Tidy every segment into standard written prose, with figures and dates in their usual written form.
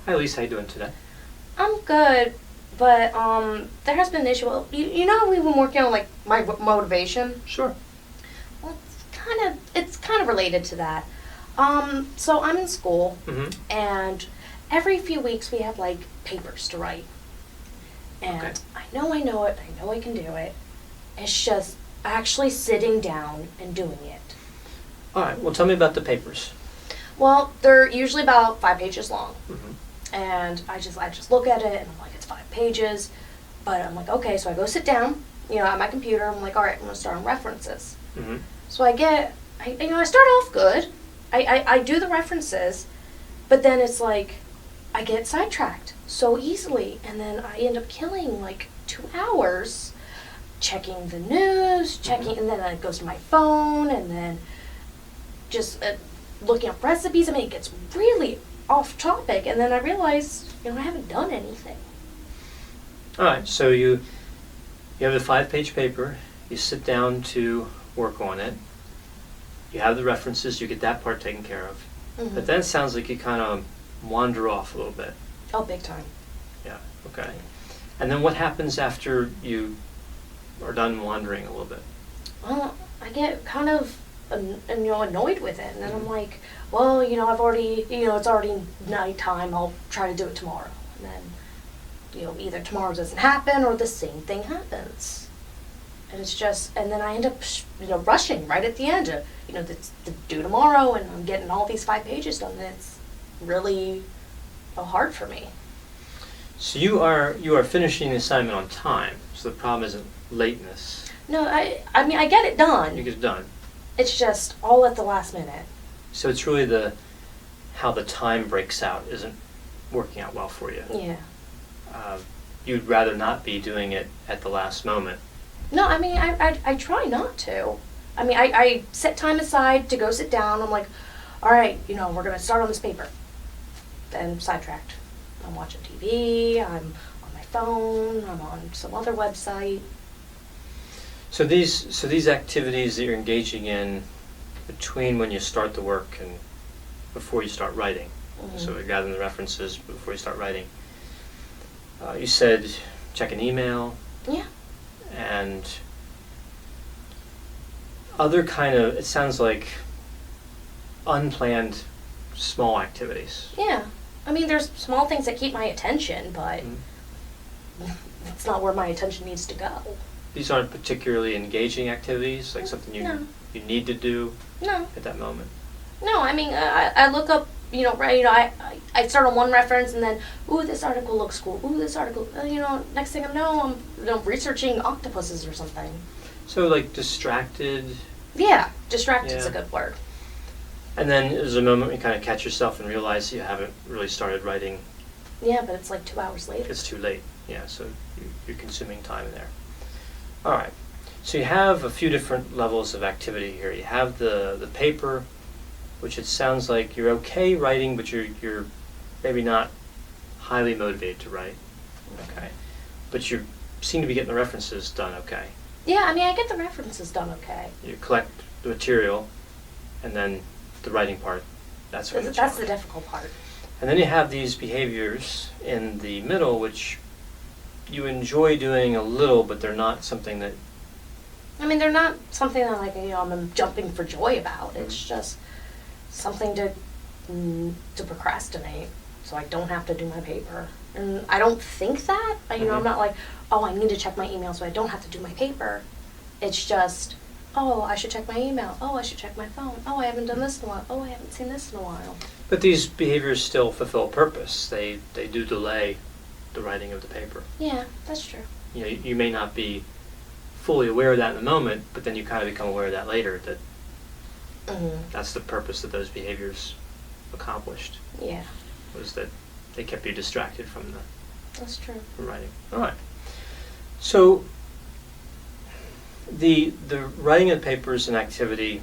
Hi, Lisa. How you doing today? I'm good, but there has been an issue. Well, you know how we've been working on like my motivation. Sure. Well, it's kind of related to that. So I'm in school, Mm-hmm. and every few weeks we have like papers to write, and Okay. I know it. I know I can do it. It's just actually sitting down and doing it. All right. Well, tell me about the papers. Well, they're usually about 5 pages long. Mm-hmm. And I just look at it and I'm like, it's 5 pages. But I'm like, okay, so I go sit down, at my computer. I'm like, all right, I'm gonna start on references. Mm-hmm. So I start off good. I do the references, but then it's like, I get sidetracked so easily, and then I end up killing like 2 hours checking the news, and then it goes to my phone, and then just looking up recipes. I mean, it gets really off topic, and then I realize, I haven't done anything. All right. So you have the 5-page paper. You sit down to work on it. You have the references. You get that part taken care of. Mm-hmm. But then it sounds like you kind of wander off a little bit. Oh, big time. Yeah. Okay. And then what happens after you are done wandering a little bit? Well, I get kind of annoyed with it, and then I'm like, well, I've already, it's already nighttime. I'll try to do it tomorrow, and then, either tomorrow doesn't happen or the same thing happens, and it's just, and then I end up, rushing right at the end to, to do tomorrow, and I'm getting all these 5 pages done, and it's really hard for me. So you are finishing the assignment on time. So the problem isn't lateness. No, I mean, I get it done. You get it done. It's just all at the last minute. So it's really how the time breaks out isn't working out well for you. Yeah. You'd rather not be doing it at the last moment. No, I mean, I try not to. I mean, I set time aside to go sit down. I'm like, all right, we're going to start on this paper. Then sidetracked. I'm watching TV, I'm on my phone, I'm on some other website. So these activities that you're engaging in between when you start the work and before you start writing. Mm-hmm. So you're gathering the references before you start writing. You said check an email. Yeah. And other kind of, it sounds like unplanned small activities. Yeah. I mean, there's small things that keep my attention, but it's not where my attention needs to go. These aren't particularly engaging activities, like something you need to do No. at that moment. No, I mean, I look up, I start on one reference, and then, ooh, this article looks cool. Ooh, this article, next thing I know, I'm researching octopuses or something. So like distracted. Yeah, distracted's Yeah. a good word. And then there's a moment when you kind of catch yourself and realize you haven't really started writing. Yeah, but it's like 2 hours later. It's too late. Yeah, so you're consuming time there. All right. So you have a few different levels of activity here. You have the paper, which it sounds like you're okay writing, but you're maybe not highly motivated to write. Okay. But you seem to be getting the references done okay. Yeah, I mean, I get the references done okay. You collect the material, and then the writing part, that's what That's the difficult part. And then you have these behaviors in the middle, which you enjoy doing a little, but they're not something that... I mean, they're not something that, like, I'm jumping for joy about. It's just something to procrastinate, so I don't have to do my paper. And I don't think that. I'm not like, oh, I need to check my email so I don't have to do my paper. It's just, oh, I should check my email. Oh, I should check my phone. Oh, I haven't done this in a while. Oh, I haven't seen this in a while. But these behaviors still fulfill a purpose. They do delay the writing of the paper. Yeah, that's true. You may not be fully aware of that in the moment, but then you kind of become aware of that later, that that's the purpose that those behaviors accomplished. Yeah. Was that they kept you distracted from That's true. from writing. All right. So the writing of papers an activity,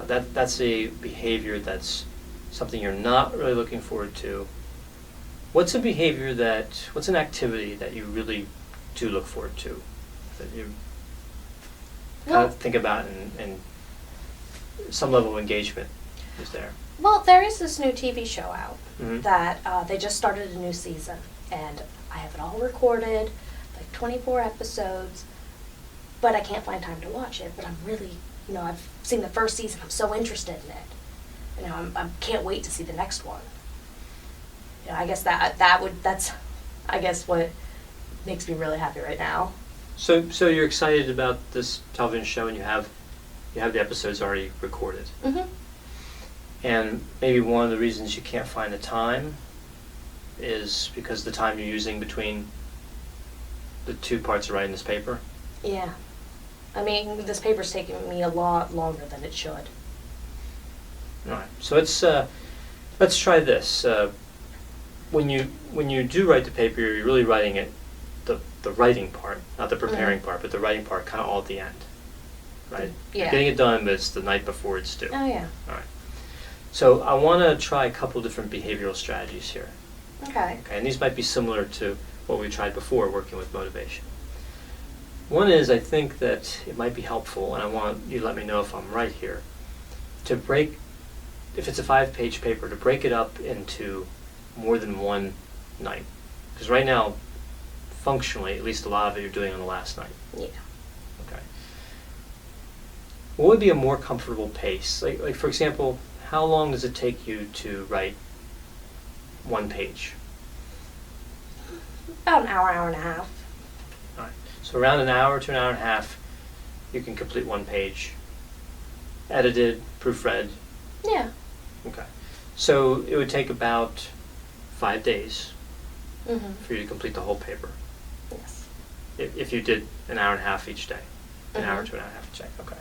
that's a behavior that's something you're not really looking forward to. What's an activity that you really do look forward to, that you kind of think about and some level of engagement is there? Well, there is this new TV show out Mhm. that they just started a new season, and I have it all recorded, like 24 episodes, but I can't find time to watch it. But I'm really, I've seen the first season. I'm so interested in it. I can't wait to see the next one. I guess that's I guess what makes me really happy right now. So you're excited about this television show, and you have the episodes already recorded. Mhm. And maybe one of the reasons you can't find the time is because the time you're using between the two parts of writing this paper. Yeah. I mean, this paper's taking me a lot longer than it should. All right. So let's try this. When you do write the paper, you're really writing it, the writing part, not the preparing part, but the writing part, kind of all at the end, right? Yeah. You're getting it done, but it's the night before it's due. Oh, yeah. All right. So I want to try a couple different behavioral strategies here. Okay. Okay, and these might be similar to what we tried before working with motivation. One is, I think that it might be helpful, and I want you to let me know if I'm right here, to break, if it's a 5-page paper, to break it up into more than one night. Because right now, functionally, at least a lot of it you're doing on the last night. Yeah. Okay. What would be a more comfortable pace? Like for example, how long does it take you to write one page? About an hour, hour and a half. All right. So around an hour to an hour and a half, you can complete one page. Edited, proofread. Yeah. Okay. So it would take about 5 days Mhm. for you to complete the whole paper. Yes. If you did an hour and a half each day. An hour Mhm. to an hour and a half each day. Okay.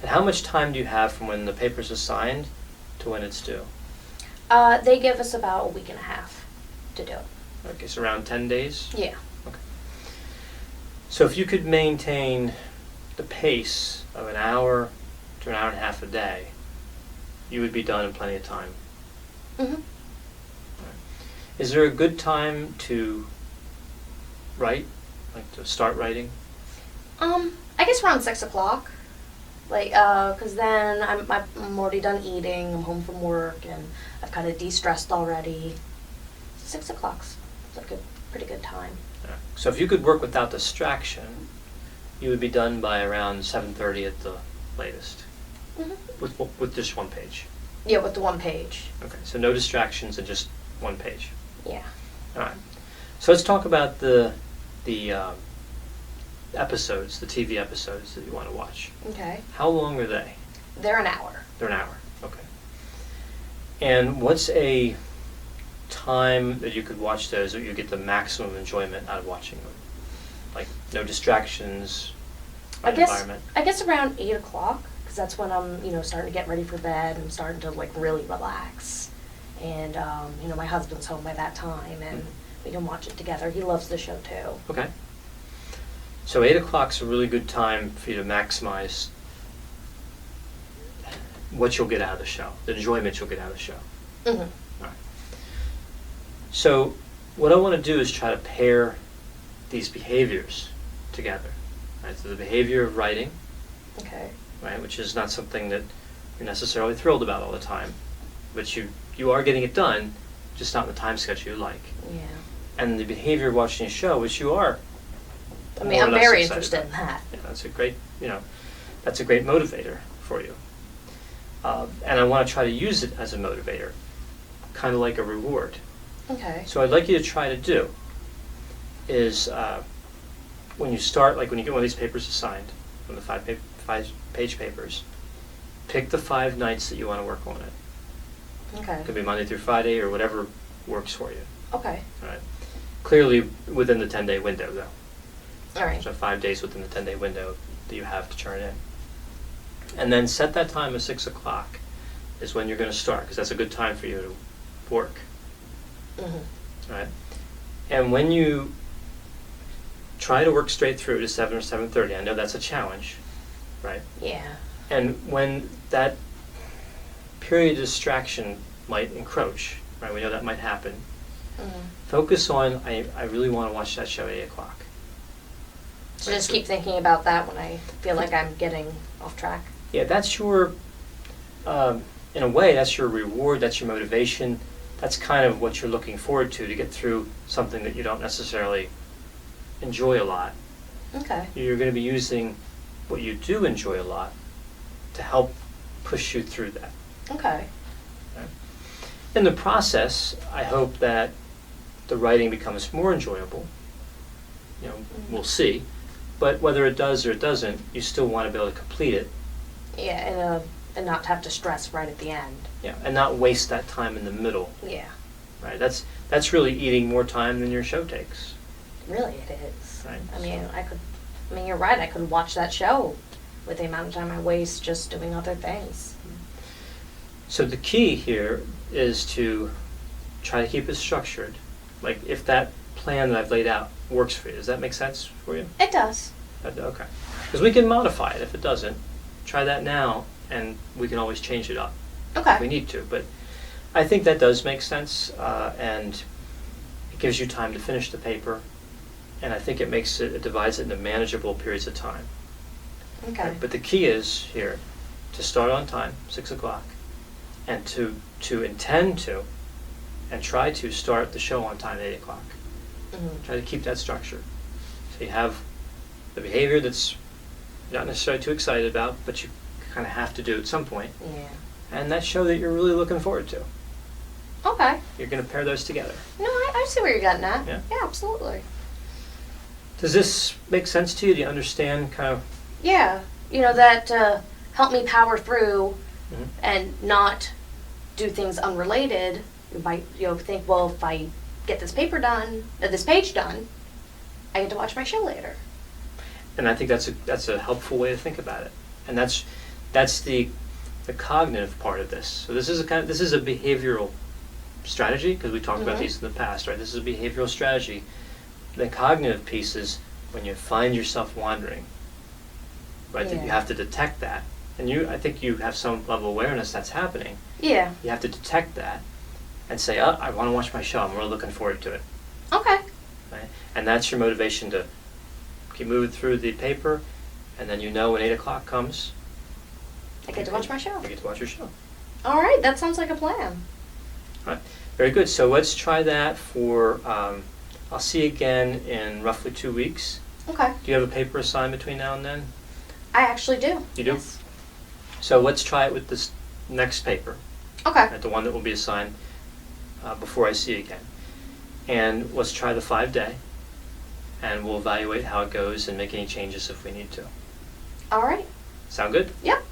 And how much time do you have from when the paper's assigned to when it's due? They give us about a week and a half to do it. Okay, so around 10 days? Yeah. Okay. So if you could maintain the pace of an hour to an hour and a half a day, you would be done in plenty of time. Mhm. Is there a good time to write, like to start writing? I guess around 6 o'clock. Like, 'cause then I'm already done eating. I'm home from work, and I've kind of de-stressed already. 6 o'clock's like a pretty good time. So if you could work without distraction, you would be done by around 7:30 at the latest, Mhm. with just one page. Yeah, with the one page. Okay, so no distractions and just one page. Yeah. All right. So let's talk about the episodes, the TV episodes that you want to watch. Okay. How long are they? They're an hour. They're an hour. Okay. And what's a time that you could watch those that you get the maximum enjoyment out of watching them? Like no distractions, I right guess environment. I guess around 8 o'clock, because that's when I'm starting to get ready for bed. I'm starting to like really relax, and my husband's home by that time, and we can watch it together. He loves the show too. Okay. So 8 o'clock's a really good time for you to maximize what you'll get out of the show, the enjoyment you'll get out of the show. Mhm. All right. So what I want to do is try to pair these behaviors together. Right? So the behavior of writing, Okay. right, which is not something that you're necessarily thrilled about all the time, but you are getting it done, just not in the time schedule you like. Yeah. And the behavior of watching a show, which you are. I more mean, or I'm less very excited interested about. in that. Yeah, that's a great motivator for you. And I want to try to use it as a motivator, kind of like a reward. Okay. So I'd like you to try to do is when you start, like when you get one of these papers assigned, one of the 5-page papers, pick the 5 nights that you want to work on it. Okay. It could be Monday through Friday or whatever works for you. Okay. All right. Clearly within the 10-day window, though. All right. So 5 days within the 10-day window that you have to turn in. And then set that time at 6 o'clock is when you're going to start, because that's a good time for you to work. Mhm. Right? And when you try to work straight through to 7 or 7:30, I know that's a challenge, right? Yeah. And when that period of distraction might encroach, right? We know that might happen. Mhm. Focus on, I really want to watch that show at 8 o'clock. So Right, just so- keep thinking about that when I feel like I'm getting off track. Yeah, that's your in a way, that's your reward, that's your motivation, that's kind of what you're looking forward to get through something that you don't necessarily enjoy a lot. Okay. You're going to be using what you do enjoy a lot to help push you through that. Okay. In the process, I hope that the writing becomes more enjoyable. You know, we'll see. But whether it does or it doesn't, you still want to be able to complete it. Yeah, and not have to stress right at the end. Yeah, and not waste that time in the middle. Yeah. Right. That's really eating more time than your show takes. Really, it is. Right. I mean, you're right. I could watch that show with the amount of time I waste just doing other things. So the key here is to try to keep it structured. Like if that plan that I've laid out works for you, does that make sense for you? It does. Okay. Because we can modify it if it doesn't. Try that now, and we can always change it up Okay. if we need to. But I think that does make sense, and it gives you time to finish the paper, and I think it divides it into manageable periods of time. Okay. But the key is here to start on time, 6 o'clock, and to intend to and try to start the show on time at 8 o'clock. Mm-hmm. Try to keep that structure. So you have the behavior that's not necessarily too excited about, but you kind of have to do at some point. Yeah. And that show that you're really looking forward to. Okay. You're going to pair those together. No, I see where you're getting at. Yeah? Yeah, absolutely. Does this make sense to you? Do you understand kind of? Yeah. That help me power through Mhm. and not do things unrelated. You might, think, well, if I get this paper done, this page done, I get to watch my show later. And I think that's a helpful way to think about it. And that's the cognitive part of this. So this is a behavioral strategy, because we talked about Mhm. these in the past, right? This is a behavioral strategy. The cognitive piece is when you find yourself wandering, right? That you Yeah. have to detect that. And I think you have some level of awareness that's happening. Yeah. You have to detect that and say, oh, I want to watch my show. I'm really looking forward to it. Okay. Right? And that's your motivation to keep moving through the paper, and then when 8 o'clock comes, I get to watch my show. you get to watch your show. All right. That sounds like a plan. All right. Very good. So let's try that for, I'll see you again in roughly 2 weeks. Okay. Do you have a paper assigned between now and then? I actually do. You do? Yes. So let's try it with this next paper, Okay. right, the one that will be assigned before I see you again. And let's try the 5-day, and we'll evaluate how it goes and make any changes if we need to. All right. Sound good? Yep.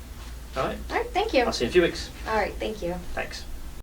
All right. All right. Thank you. I'll see you in a few weeks. All right. Thank you. Thanks.